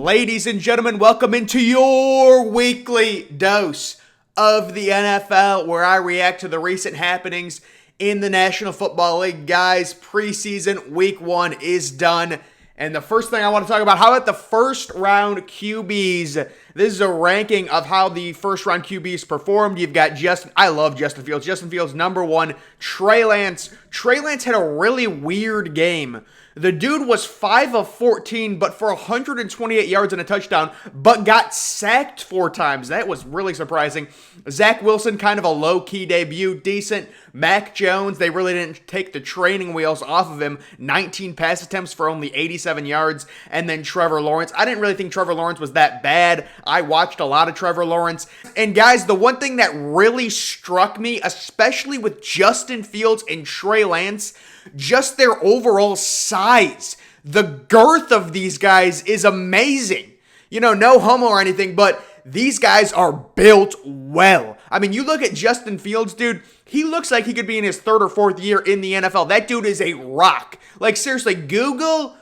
Ladies and gentlemen, welcome into your weekly dose of the NFL, where I react to the recent happenings in the National Football League. Guys, preseason week 1 is done. And the first thing I want to talk about, how about the first round QBs? This is a ranking of how the first round QBs performed. You've got I love Justin Fields. Justin Fields, number 1. Trey Lance. Trey Lance had a really weird game. The dude was 5 of 14, but for 128 yards and a touchdown, but got sacked 4 times. That was really surprising. Zach Wilson, kind of a low-key debut, decent. Mac Jones, they really didn't take the training wheels off of him. 19 pass attempts for only 87 yards. And then Trevor Lawrence. I didn't really think Trevor Lawrence was that bad. I watched a lot of Trevor Lawrence. And guys, the one thing that really struck me, especially with Justin Fields and Trey Lance, just their overall size. The girth of these guys is amazing. You know, no homo or anything, but these guys are built well. I mean, you look at Justin Fields, dude, he looks like he could be in his 3rd or 4th year in the NFL. That dude is a rock. Like, seriously, Google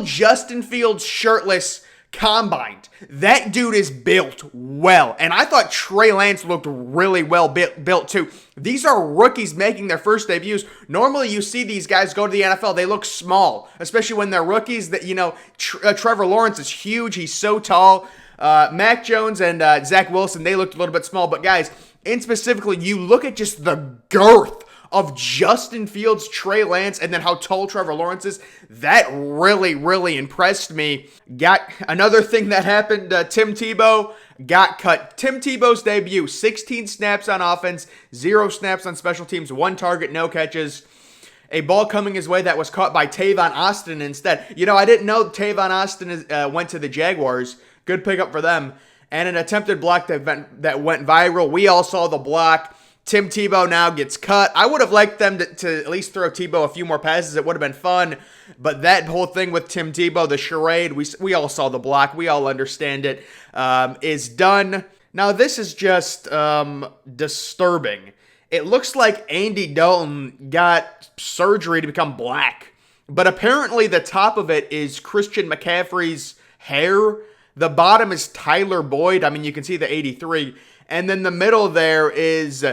Justin Fields shirtless combined. That dude is built well. And I thought Trey Lance looked really well built too. These are rookies making their first debuts. Normally you see these guys go to the NFL, they look small, especially when they're rookies. That, you know, Trevor Lawrence is huge. He's so tall. Mac Jones and Zach Wilson, they looked a little bit small. But guys, in specifically, you look at just the girth of Justin Fields, Trey Lance, and then how tall Trevor Lawrence is. That really, really impressed me. Got another thing that happened, Tim Tebow got cut. Tim Tebow's debut, 16 snaps on offense, 0 snaps on special teams, 1 target, no catches. A ball coming his way that was caught by Tavon Austin instead. You know, I didn't know Tavon Austin went to the Jaguars. Good pickup for them. And an attempted block that went viral. We all saw the block. Tim Tebow now gets cut. I would have liked them to at least throw Tebow a few more passes. It would have been fun. But that whole thing with Tim Tebow, the charade, we all saw the block. We all understand it, is done. Now, this is just disturbing. It looks like Andy Dalton got surgery to become black. But apparently the top of it is Christian McCaffrey's hair. The bottom is Tyler Boyd. I mean, you can see the 83. And then the middle there is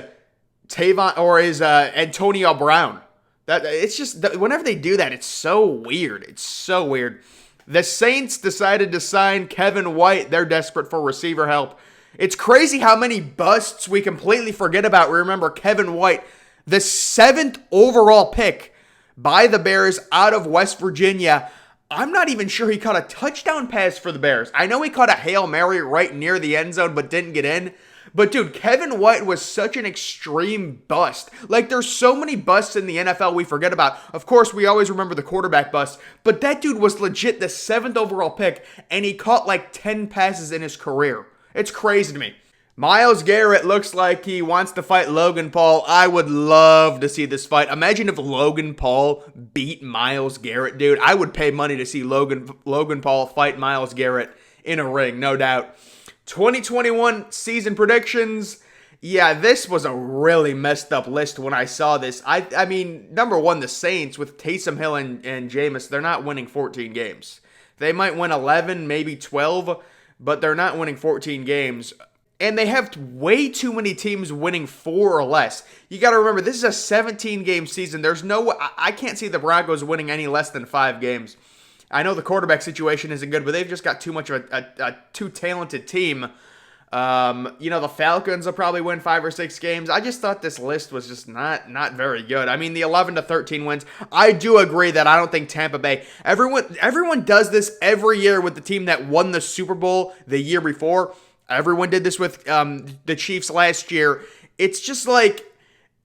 Antonio Brown. It's just, whenever they do that, it's so weird. It's so weird. The Saints decided to sign Kevin White. They're desperate for receiver help. It's crazy how many busts we completely forget about. We remember Kevin White, the 7th overall pick by the Bears out of West Virginia. I'm not even sure he caught a touchdown pass for the Bears. I know he caught a Hail Mary right near the end zone, but didn't get in. But dude, Kevin White was such an extreme bust. Like, there's so many busts in the NFL we forget about. Of course, we always remember the quarterback bust, but that dude was legit the 7th overall pick, and he caught like 10 passes in his career. It's crazy to me. Myles Garrett looks like he wants to fight Logan Paul. I would love to see this fight. Imagine if Logan Paul beat Myles Garrett, dude. I would pay money to see Logan Paul fight Myles Garrett in a ring, no doubt. 2021 season predictions. Yeah, this was a really messed up list when I saw this. I mean, number 1, the Saints with Taysom Hill and Jameis, they're not winning 14 games. They might win 11, maybe 12, but they're not winning 14 games. And they have way too many teams winning 4 or less. You got to remember, this is a 17-game season. There's no, I can't see the Broncos winning any less than 5 games. I know the quarterback situation isn't good, but they've just got too much of a too talented team. You know, the Falcons will probably win 5 or 6 games. I just thought this list was just not very good. I mean, the 11-13 wins. I do agree that I don't think Tampa Bay. Everyone does this every year with the team that won the Super Bowl the year before. Everyone did this with the Chiefs last year. It's just like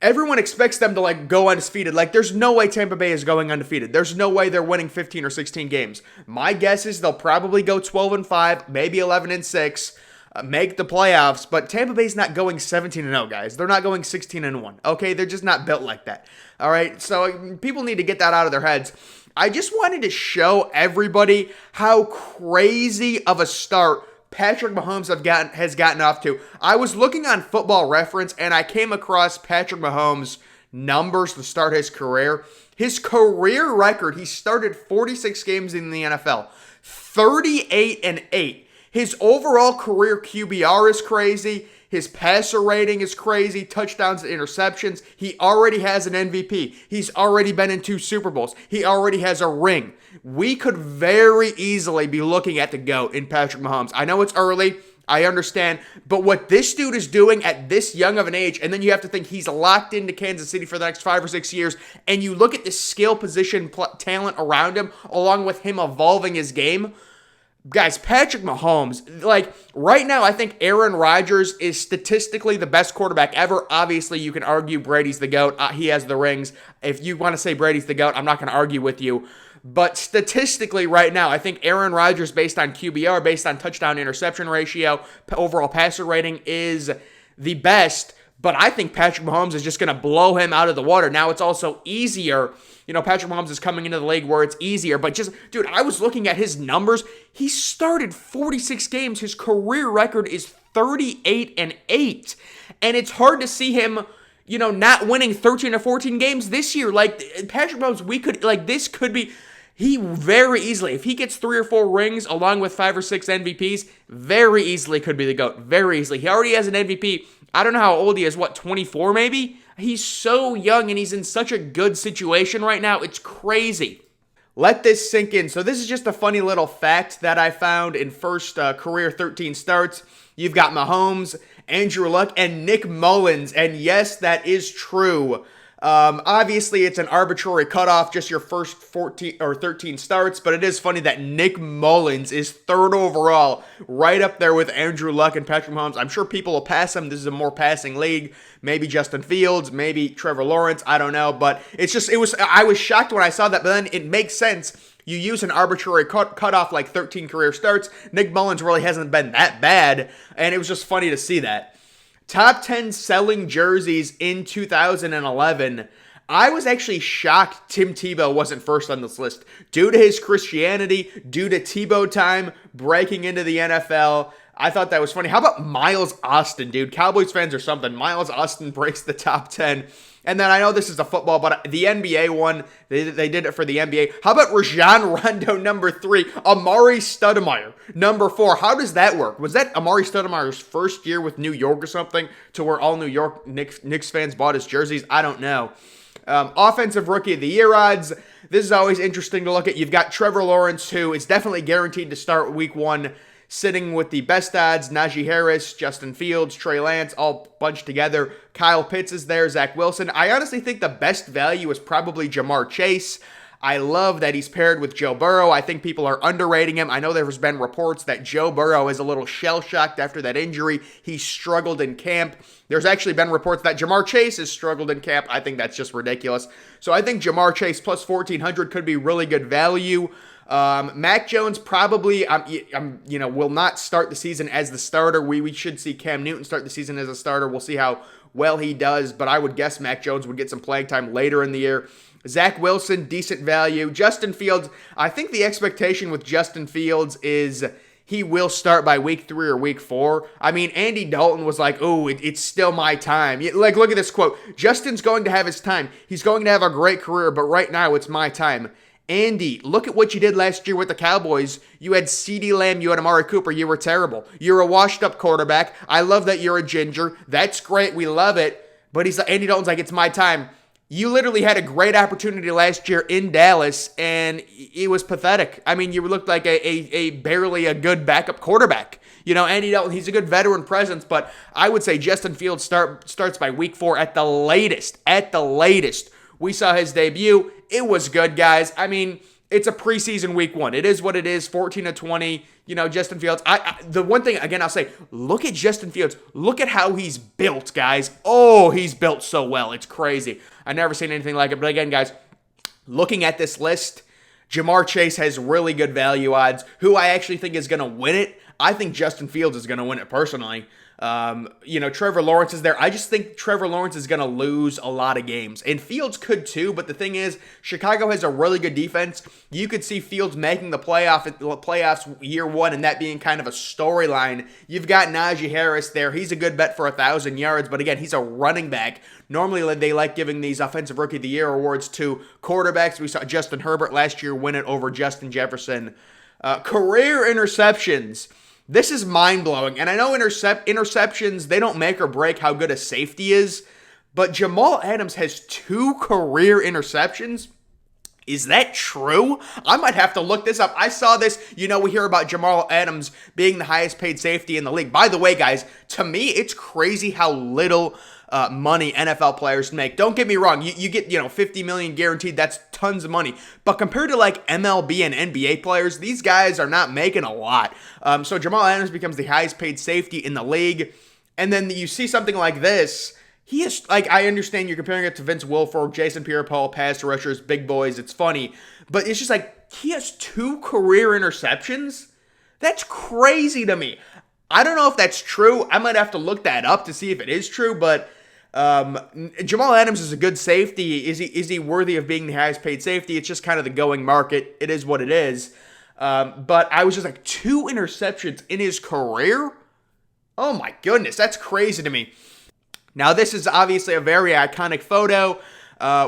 everyone expects them to like go undefeated. Like, there's no way Tampa Bay is going undefeated. There's no way they're winning 15 or 16 games. My guess is they'll probably go 12-5, maybe 11-6, make the playoffs. But Tampa Bay's not going 17-0, guys. They're not going 16-1. Okay, they're just not built like that. All right, so people need to get that out of their heads. I just wanted to show everybody how crazy of a start Patrick Mahomes has gotten off to. I was looking on Football Reference, and I came across Patrick Mahomes' numbers to start his career. His career record, he started 46 games in the NFL. 38-8. His overall career QBR is crazy. His passer rating is crazy. Touchdowns and interceptions. He already has an MVP. He's already been in 2 Super Bowls. He already has a ring. We could very easily be looking at the GOAT in Patrick Mahomes. I know it's early. I understand. But what this dude is doing at this young of an age, and then you have to think he's locked into Kansas City for the next 5 or 6 years, and you look at the skill position talent around him, along with him evolving his game. Guys, Patrick Mahomes, like, right now, I think Aaron Rodgers is statistically the best quarterback ever. Obviously, you can argue Brady's the GOAT. He has the rings. If you want to say Brady's the GOAT, I'm not going to argue with you. But statistically, right now, I think Aaron Rodgers, based on QBR, based on touchdown-interception ratio, overall passer rating, is the best. But I think Patrick Mahomes is just going to blow him out of the water. Now, it's also easier. You know, Patrick Mahomes is coming into the league where it's easier. But just, dude, I was looking at his numbers. He started 46 games. His career record is 38-8. And it's hard to see him, you know, not winning 13 or 14 games this year. Like, Patrick Mahomes, this could be... He very easily, if he gets 3 or 4 rings along with 5 or 6 MVPs, very easily could be the GOAT. Very easily. He already has an MVP. I don't know how old he is. 24 maybe? He's so young and he's in such a good situation right now. It's crazy. Let this sink in. So this is just a funny little fact that I found in first career 13 starts. You've got Mahomes, Andrew Luck, and Nick Mullins. And yes, that is true. Obviously, it's an arbitrary cutoff, just your first 14 or 13 starts, but it is funny that Nick Mullins is 3rd overall, right up there with Andrew Luck and Patrick Mahomes. I'm sure people will pass him. This is a more passing league. Maybe Justin Fields, maybe Trevor Lawrence. I don't know, but I was shocked when I saw that, but then it makes sense. You use an arbitrary cutoff like 13 career starts. Nick Mullins really hasn't been that bad, and it was just funny to see that. Top 10 selling jerseys in 2011. I was actually shocked Tim Tebow wasn't first on this list. Due to his Christianity, due to Tebow time breaking into the NFL, I thought that was funny. How about Miles Austin, dude? Cowboys fans or something. Miles Austin breaks the top 10. And then I know this is a football, but the NBA one, they did it for the NBA. How about Rajon Rondo, number 3? Amari Stoudemire, number 4. How does that work? Was that Amari Stoudemire's first year with New York or something to where all New York Knicks fans bought his jerseys? I don't know. Offensive Rookie of the Year odds. This is always interesting to look at. You've got Trevor Lawrence, who is definitely guaranteed to start week 1. Sitting with the best odds, Najee Harris, Justin Fields, Trey Lance, all bunched together. Kyle Pitts is there, Zach Wilson. I honestly think the best value is probably Jamar Chase. I love that he's paired with Joe Burrow. I think people are underrating him. I know there's been reports that Joe Burrow is a little shell-shocked after that injury. He struggled in camp. There's actually been reports that Jamar Chase has struggled in camp. I think that's just ridiculous. So I think Jamar Chase plus 1,400 could be really good value. Mac Jones probably, will not start the season as the starter. We should see Cam Newton start the season as a starter. We'll see how well he does, but I would guess Mac Jones would get some playing time later in the year. Zach Wilson, decent value. Justin Fields, I think the expectation with Justin Fields is he will start by week 3 or week 4. I mean, Andy Dalton was like, oh, it's still my time. Like, look at this quote. Justin's going to have his time. He's going to have a great career, but right now it's my time. Andy, look at what you did last year with the Cowboys. You had CeeDee Lamb, you had Amari Cooper. You were terrible. You're a washed-up quarterback. I love that you're a ginger. That's great. We love it. But Andy Dalton's like, it's my time. You literally had a great opportunity last year in Dallas, and it was pathetic. I mean, you looked like a barely a good backup quarterback. You know, Andy Dalton, he's a good veteran presence, but I would say Justin Fields starts by week 4 at the latest. At the latest. We saw his debut. It was good, guys. I mean, it's a preseason week 1. It is what it is, 14-20. You know, Justin Fields. The one thing, again, I'll say, look at Justin Fields. Look at how he's built, guys. Oh, he's built so well. It's crazy. I've never seen anything like it. But again, guys, looking at this list, Jamar Chase has really good value odds. Who I actually think is going to win it, I think Justin Fields is going to win it personally. Trevor Lawrence is there. I just think Trevor Lawrence is going to lose a lot of games. And Fields could too, but the thing is, Chicago has a really good defense. You could see Fields making the playoffs year 1 and that being kind of a storyline. You've got Najee Harris there. He's a good bet for 1,000 yards, but again, he's a running back. Normally, they like giving these Offensive Rookie of the Year awards to quarterbacks. We saw Justin Herbert last year win it over Justin Jefferson. Career interceptions. This is mind-blowing. And I know interceptions, they don't make or break how good a safety is. But Jamal Adams has 2 career interceptions. Is that true? I might have to look this up. I saw this. We hear about Jamal Adams being the highest paid safety in the league. By the way, guys, to me, it's crazy how little money NFL players make. Don't get me wrong. You get, $50 million guaranteed. That's tons of money. But compared to like MLB and NBA players, these guys are not making a lot. So Jamal Adams becomes the highest paid safety in the league. And then you see something like this. He is, I understand you're comparing it to Vince Wilfork, Jason Pierre-Paul, pass rushers, big boys. It's funny. But it's just he has 2 career interceptions? That's crazy to me. I don't know if that's true. I might have to look that up to see if it is true. But Jamal Adams is a good safety. Is he worthy of being the highest paid safety? It's just kind of the going market. It is what it is. But I was just 2 interceptions in his career? Oh my goodness, that's crazy to me. Now, this is obviously a very iconic photo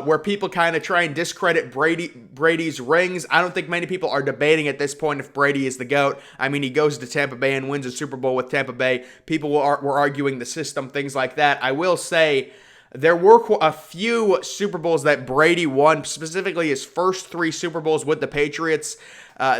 where people kind of try and discredit Brady's rings. I don't think many people are debating at this point if Brady is the GOAT. I mean, he goes to Tampa Bay and wins a Super Bowl with Tampa Bay. People were arguing the system, things like that. I will say there were a few Super Bowls that Brady won, specifically his first 3 Super Bowls with the Patriots.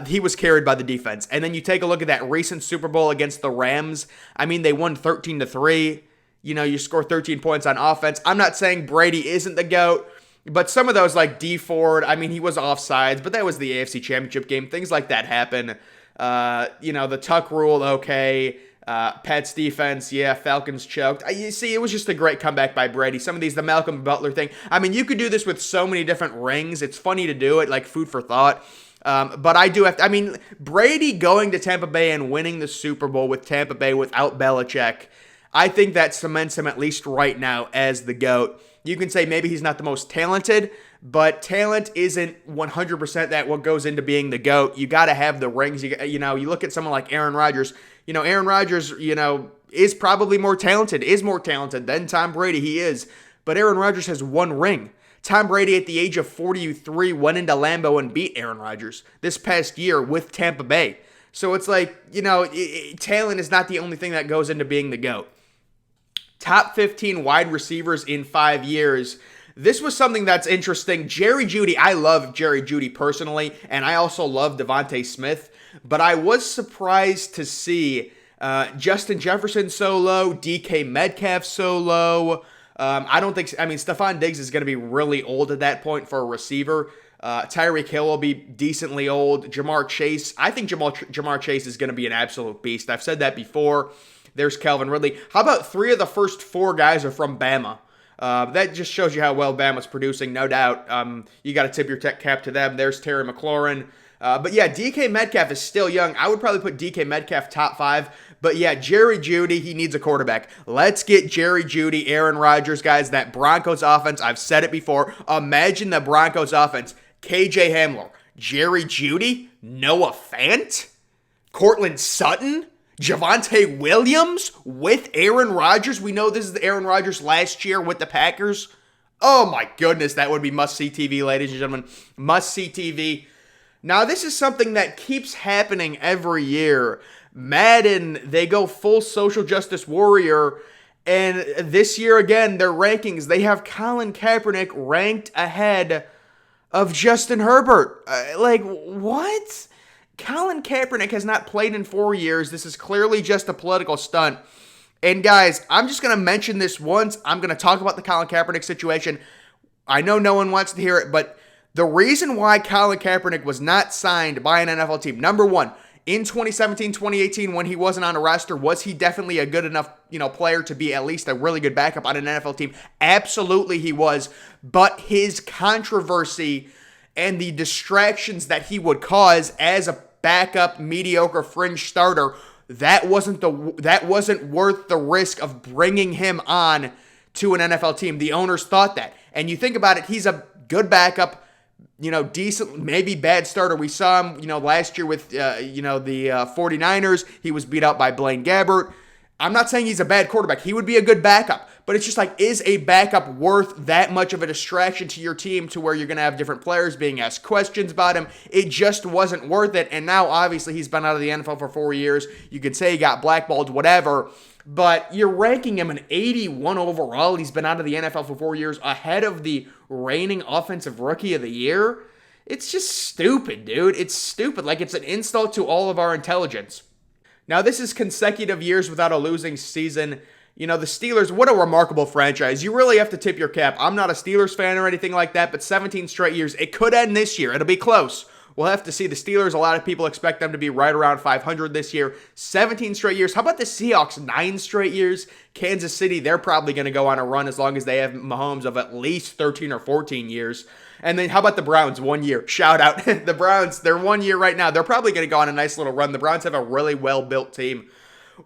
He was carried by the defense. And then you take a look at that recent Super Bowl against the Rams. I mean, they won 13-3. You score 13 points on offense. I'm not saying Brady isn't the GOAT, but some of those like D Ford, I mean, he was offsides, but that was the AFC Championship game. Things like that happen. The Tuck rule, okay. Pats defense, yeah, Falcons choked. You see, it was just a great comeback by Brady. Some of these, the Malcolm Butler thing. I mean, you could do this with so many different rings. It's funny to do it, like food for thought. But I do have to, Brady going to Tampa Bay and winning the Super Bowl with Tampa Bay without Belichick, I think that cements him, at least right now, as the GOAT. You can say maybe he's not the most talented, but talent isn't 100% that what goes into being the GOAT. You got to have the rings. You look at someone like Aaron Rodgers. Aaron Rodgers, is probably more talented than Tom Brady. He is. But Aaron Rodgers has 1 ring. Tom Brady, at the age of 43, went into Lambeau and beat Aaron Rodgers this past year with Tampa Bay. So it's talent is not the only thing that goes into being the GOAT. Top 15 wide receivers in 5 years. This was something that's interesting. Jerry Jeudy, I love Jerry Jeudy personally, and I also love Devontae Smith, but I was surprised to see Justin Jefferson so low, DK Metcalf so low. Stephon Diggs is going to be really old at that point for a receiver. Tyreek Hill will be decently old. Jamar Chase, I think Jamar Chase is going to be an absolute beast. I've said that before. There's Calvin Ridley. How about 3 of the first 4 guys are from Bama? That just shows you how well Bama's producing, no doubt. You got to tip your cap to them. There's Terry McLaurin. But yeah, DK Metcalf is still young. I would probably put DK Metcalf top 5. But yeah, Jerry Jeudy, he needs a quarterback. Let's get Jerry Jeudy, Aaron Rodgers, guys. That Broncos offense, I've said it before. Imagine the Broncos offense. KJ Hamler, Jerry Jeudy, Noah Fant, Cortland Sutton, Javonte Williams with Aaron Rodgers. We know this is Aaron Rodgers last year with the Packers. Oh my goodness, that would be must-see TV, ladies and gentlemen. Must-see TV. Now, this is something that keeps happening every year. Madden, they go full social justice warrior, and this year again, their rankings, they have Colin Kaepernick ranked ahead of Justin Herbert. What? Colin Kaepernick has not played in 4 years. This is clearly just a political stunt. And guys, I'm just going to mention this once. I'm going to talk about the Colin Kaepernick situation. I know no one wants to hear it, but the reason why Colin Kaepernick was not signed by an NFL team, number one, in 2017, 2018, when he wasn't on a roster, was he definitely a good enough, player to be at least a really good backup on an NFL team? Absolutely he was. But his controversy and the distractions that he would cause as a backup, mediocre fringe starter, that wasn't worth the risk of bringing him on to an NFL team. The owners thought that. And you think about it, he's a good backup, decent, maybe bad starter. We saw him, last year with, the 49ers. He was beat out by Blaine Gabbert. I'm not saying he's a bad quarterback. He would be a good backup. But it's just like, is a backup worth that much of a distraction to your team to where you're going to have different players being asked questions about him? It just wasn't worth it. And now, obviously, he's been out of the NFL for 4 years. You could say he got blackballed, whatever. But you're ranking him an 81 overall. He's been out of the NFL for 4 years, ahead of the reigning Offensive Rookie of the Year. It's just stupid, dude. It's stupid. Like, it's an insult to all of our intelligence. Now, this is consecutive years without a losing season. You know, the Steelers, what a remarkable franchise. You really have to tip your cap. I'm not a Steelers fan or anything like that, but 17 straight years. It could end this year. It'll be close. We'll have to see. The Steelers, a lot of people expect them to be right around 500 this year. 17 straight years. How about the Seahawks? 9 straight years. Kansas City, they're probably going to go on a run as long as they have Mahomes of at least 13 or 14 years. And then how about the Browns? 1 year. Shout out. The Browns, they're 1 year right now. They're probably going to go on a nice little run. The Browns have a really well-built team.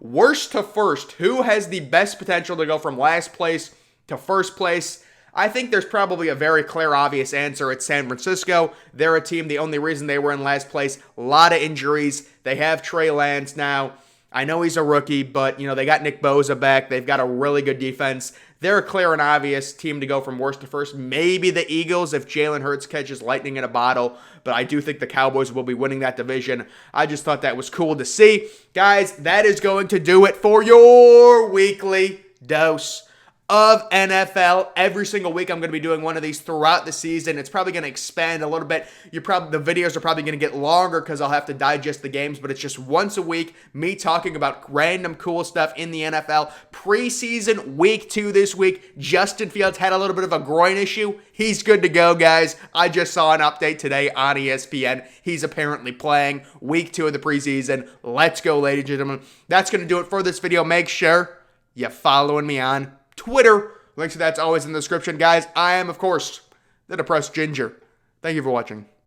Worst to first, who has the best potential to go from last place to first place? I think there's probably a very clear, obvious answer. It's San Francisco. They're a team, the only reason they were in last place, a lot of injuries. They have Trey Lance now. I know he's a rookie, but, you know, they got Nick Bosa back. They've got a really good defense. They're a clear and obvious team to go from worst to first. Maybe the Eagles if Jalen Hurts catches lightning in a bottle, but I do think the Cowboys will be winning that division. I just thought that was cool to see. Guys, that is going to do it for your weekly dose of NFL. Every single week I'm going to be doing one of these throughout the season. It's probably going to expand a little bit. The videos are probably going to get longer because I'll have to digest the games, but it's just once a week, me talking about random cool stuff in the NFL. Preseason week 2 this week. Justin Fields had a little bit of a groin issue. He's good to go, guys. I just saw an update today on ESPN. He's apparently playing week 2 of the preseason. Let's go, ladies and gentlemen. That's going to do it for this video. Make sure you're following me on Twitter. Links to that's always in the description. Guys, I am, of course, the Depressed Ginger. Thank you for watching.